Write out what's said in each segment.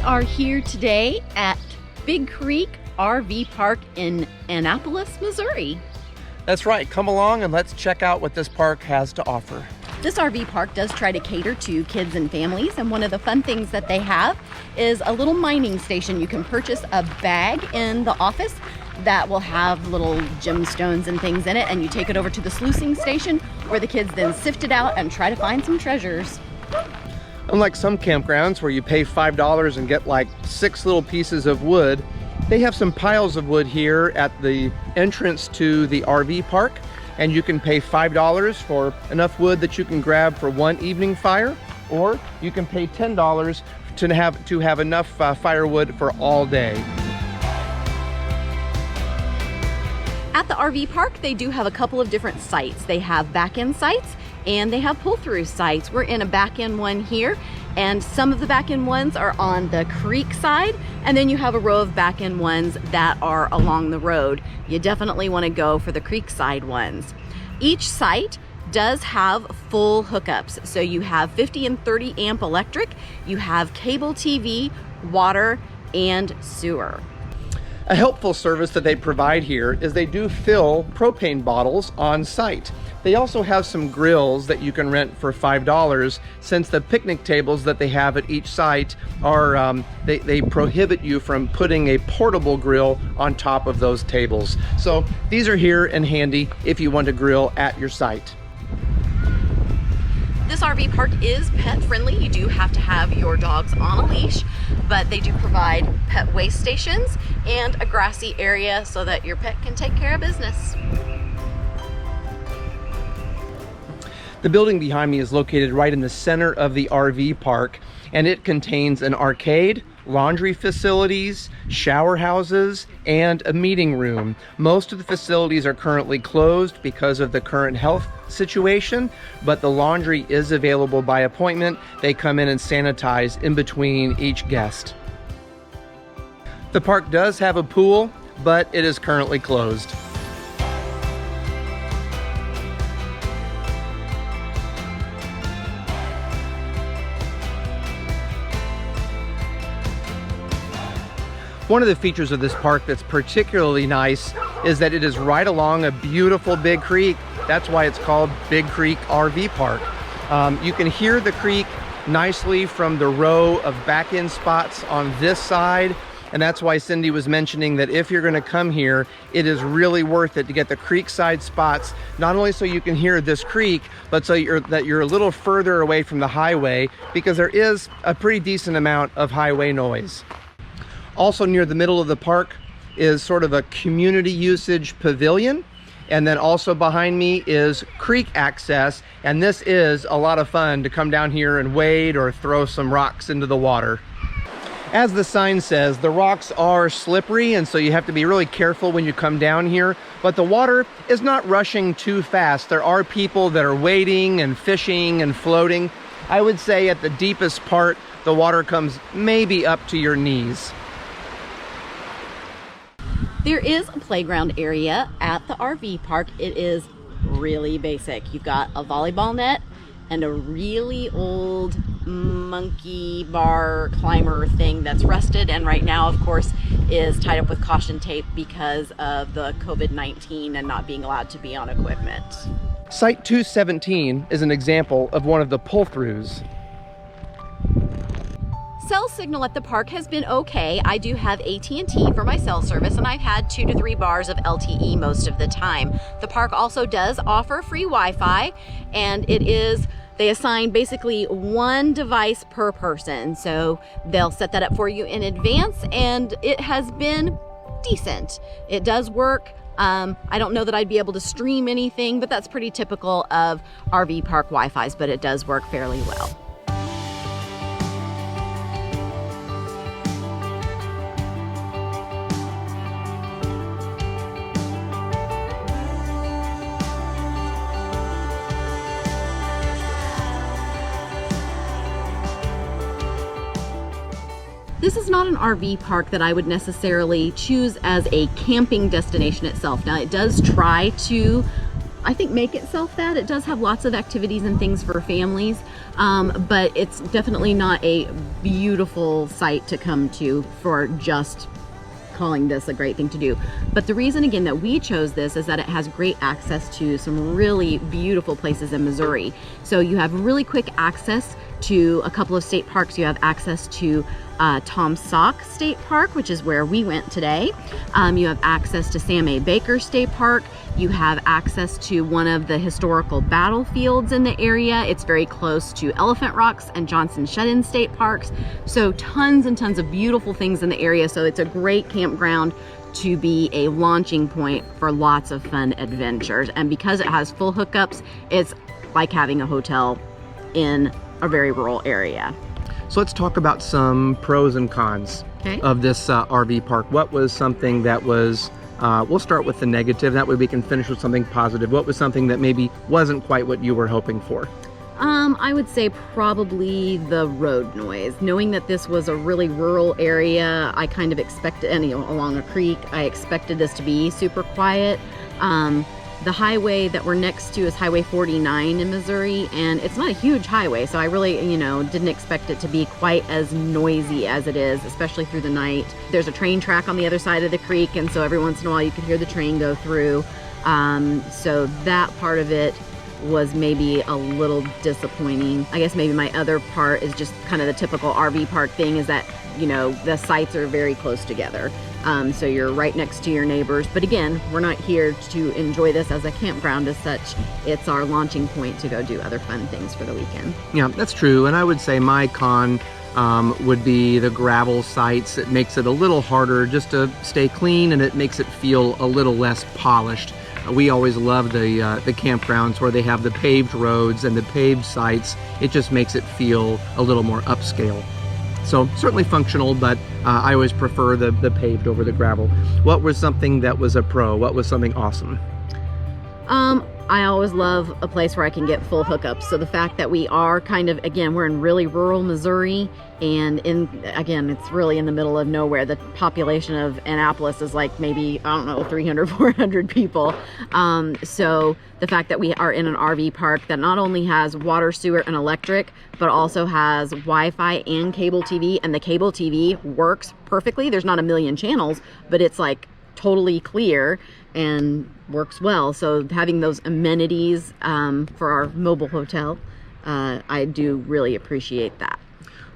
We are here today at Big Creek RV Park in Annapolis, Missouri. That's right. Come along and let's check out what this park has to offer. This RV park does try to cater to kids and families, and one of the fun things that they have is a little mining station. You can purchase a bag in the office that will have little gemstones and things in it, and you take it over to the sluicing station where the kids then sift it out and try to find some treasures. Unlike some campgrounds where you pay $5 and get like 6 little pieces of wood, they have some piles of wood here at the entrance to the RV park, and you can pay $5 for enough wood that you can grab for one evening fire, or you can pay $10 to have enough firewood for all day. At the RV park, they do have a couple of different sites. They have back-end sites and they have pull-through sites. We're in a back-end one here, and some of the back-end ones are on the creek side, and then you have a row of back-end ones that are along the road. You definitely want to go for the creek side ones. Each site does have full hookups. So you have 50 and 30 amp electric, you have cable TV, water, and sewer. A helpful service that they provide here is they do fill propane bottles on site. They also have some grills that you can rent for $5, since the picnic tables that they have at each site are, they prohibit you from putting a portable grill on top of those tables. So these are here and handy if you want to grill at your site. This RV park is pet friendly. You do have to have your dogs on a leash, but they do provide pet waste stations and a grassy area so that your pet can take care of business. The building behind me is located right in the center of the RV park, and it contains an arcade, laundry facilities, shower houses, and a meeting room. Most of the facilities are currently closed because of the current health situation, but the laundry is available by appointment. They come in and sanitize in between each guest. The park does have a pool, but it is currently closed. One of the features of this park that's particularly nice is that it is right along a beautiful big creek. That's why it's called Big Creek RV Park. You can hear the creek nicely from the row of back-end spots on this side, and that's why Cindy was mentioning that if you're going to come here, it is really worth it to get the creek side spots, not only so you can hear this creek, but so that you're a little further away from the highway, because there is a pretty decent amount of highway noise. Also near the middle of the park is sort of a community usage pavilion. And then also behind me is creek access. And this is a lot of fun to come down here and wade or throw some rocks into the water. As the sign says, the rocks are slippery, and so you have to be really careful when you come down here. But the water is not rushing too fast. There are people that are wading and fishing and floating. I would say at the deepest part, the water comes maybe up to your knees. There is a playground area at the RV park. It is really basic. You've got a volleyball net and a really old monkey bar climber thing that's rusted, and right now, of course, is tied up with caution tape because of the COVID-19 and not being allowed to be on equipment. Site 217 is an example of one of the pull-throughs. Cell signal at the park has been okay. I do have AT&T for my cell service, and I've had 2 to 3 bars of LTE most of the time. The park also does offer free Wi-Fi, and they assign basically 1 device per person. So they'll set that up for you in advance, and it has been decent. It does work. I don't know that I'd be able to stream anything, but that's pretty typical of RV park Wi-Fis, but it does work fairly well. This is not an RV park that I would necessarily choose as a camping destination itself. Now, it does try to I think, make itself that. It does have lots of activities and things for families, but it's definitely not a beautiful site to come to for just calling this a great thing to do. But the reason, again, that we chose this is that it has great access to some really beautiful places in Missouri. So you have really quick access to a couple of state parks. You have access to Taum Sauk State Park, which is where we went today. You have access to Sam A. Baker State Park. You have access to one of the historical battlefields in the area. It's very close to Elephant Rocks and Johnson Shut-in State Parks. So tons and tons of beautiful things in the area. So it's a great campground to be a launching point for lots of fun adventures. And because it has full hookups, it's like having a hotel in a very rural area. So let's talk about some pros and cons of this RV park. What was something that was, we'll start with the negative, that way we can finish with something positive. What was something that maybe wasn't quite what you were hoping for? I would say probably the road noise. Knowing that this was a really rural area, I kind of expected, and along a creek, I expected this to be super quiet. The highway that we're next to is Highway 49 in Missouri, and it's not a huge highway, so I really, didn't expect it to be quite as noisy as it is, especially through the night. There's a train track on the other side of the creek, and so every once in a while you can hear the train go through. So that part of it was maybe a little disappointing. I guess maybe my other part is just kind of the typical RV park thing, is that, the sites are very close together. So you're right next to your neighbors. But again, we're not here to enjoy this as a campground as such. It's our launching point to go do other fun things for the weekend. Yeah, that's true. And I would say my con would be the gravel sites. It makes it a little harder just to stay clean, and it makes it feel a little less polished. We always love the campgrounds where they have the paved roads and the paved sites. It just makes it feel a little more upscale. So certainly functional, but I always prefer the paved over the gravel. What was something that was a pro? What was something awesome? I always love a place where I can get full hookups. So the fact that we are we're in really rural Missouri, and it's really in the middle of nowhere. The population of Annapolis is like maybe, 300, 400 people. So the fact that we are in an RV park that not only has water, sewer, and electric, but also has Wi-Fi and cable TV, and the cable TV works perfectly. There's not a million channels, but it's like totally clear and works well. So having those amenities for our mobile hotel, I do really appreciate that.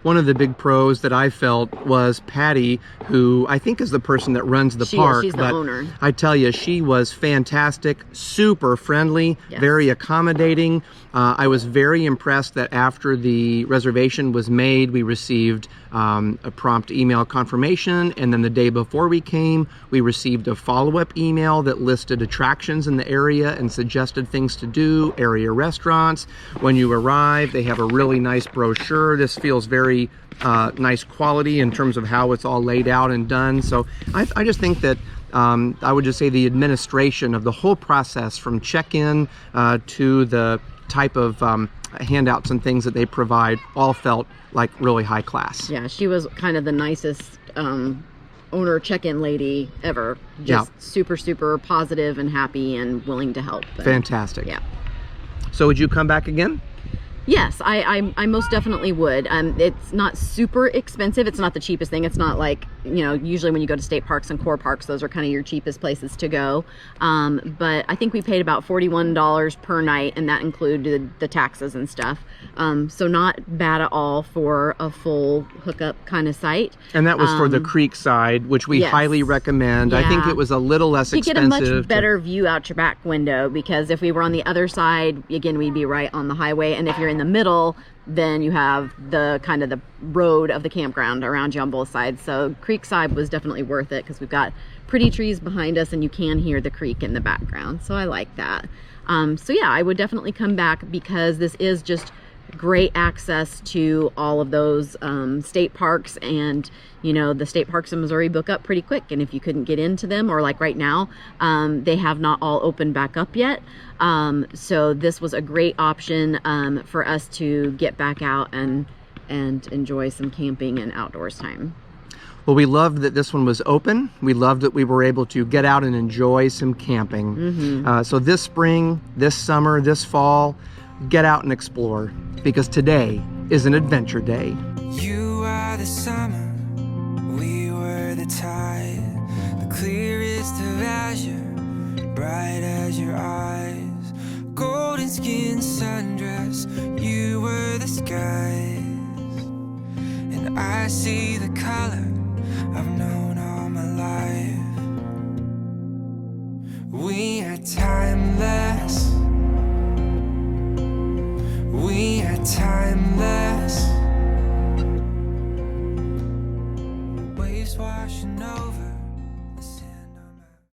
One of the big pros that I felt was Patty, who I think is the person that runs the park. She's the owner. I tell you, she was fantastic, super friendly, yes, very accommodating. I was very impressed that after the reservation was made, we received a prompt email confirmation, and then the day before we came, we received a follow-up email that listed attractions in the area and suggested things to do, area restaurants. When you arrive, they have a really nice brochure. This feels very nice quality in terms of how it's all laid out and done. So I just think that I would just say the administration of the whole process, from check-in to the type of handouts and things that they provide, all felt like really high class. Yeah, she was kind of the nicest owner check-in lady ever. Just super, super positive and happy and willing to help. Fantastic. Yeah. So would you come back again? Yes, I most definitely would. It's not super expensive. It's not the cheapest thing. It's not like, usually when you go to state parks and core parks, those are kind of your cheapest places to go. But I think we paid about $41 per night, and that included the taxes and stuff. So not bad at all for a full hookup kind of site. And that was for the creek side, which we highly recommend. Yeah. I think it was a little less expensive. You get a much better view out your back window, because if we were on the other side, again, we'd be right on the highway. And if you're in the middle, then you have the kind of the road of the campground around you on both sides. So creek side was definitely worth it, because we've got pretty trees behind us and you can hear the creek in the background. So I like that. So yeah, I would definitely come back, because this is just great access to all of those state parks, and the state parks in Missouri book up pretty quick, and if you couldn't get into them, or like right now, they have not all opened back up yet, so this was a great option for us to get back out and enjoy some camping and outdoors time. Well, we loved that this one was open. We loved that we were able to get out and enjoy some camping. So this spring, this summer, this fall, get out and explore, because today is an adventure day. You are the summer, we were the tide, the clearest of azure, bright as your eyes, golden skin sundress, you were the skies, and I see the color I've known all my life. We are timeless.